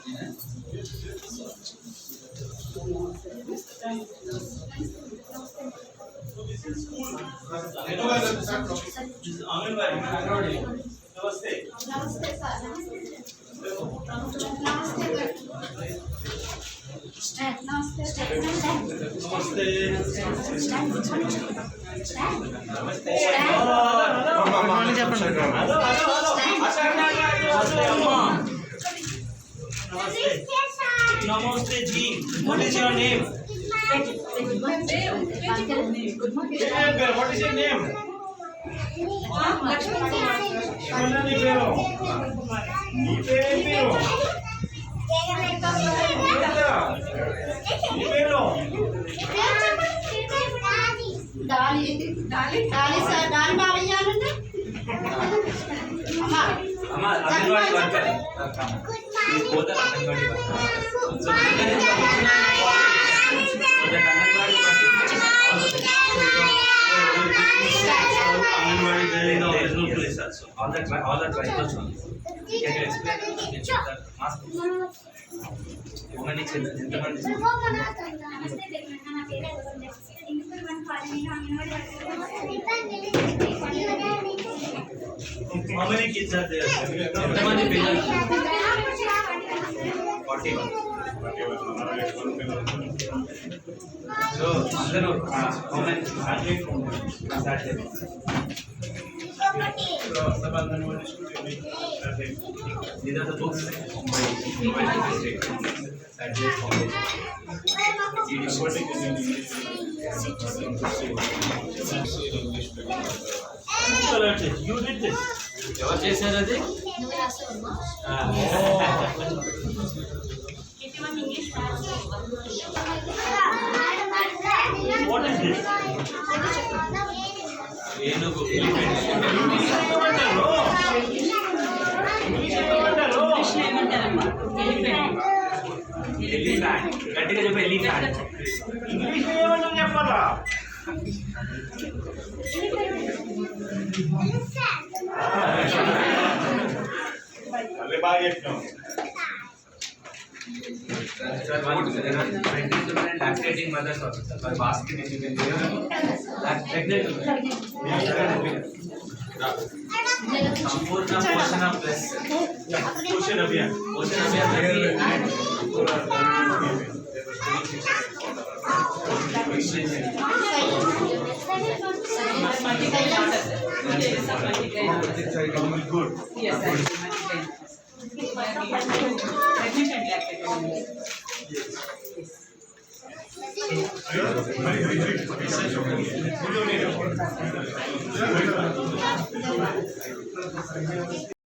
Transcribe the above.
This is school. This is Anganwadi. Namaste. Namaste, sir. Namaste ji. What is your name? What is your name? Anganwadi worker. Both are Anganwadi workers. So Anganwadi there is no place also. All the tribals only. Can you explain the mask? How many children? How many kids are there? How many children? 41. So, how many? These are the books You did this. What is it? What is this? Lactating mothers also. Basket is you can do. Pregnant. Sampurna Poshana Plus. Poshana Abhiyan. Poshana Abhiyan. Good. Yes, Yes.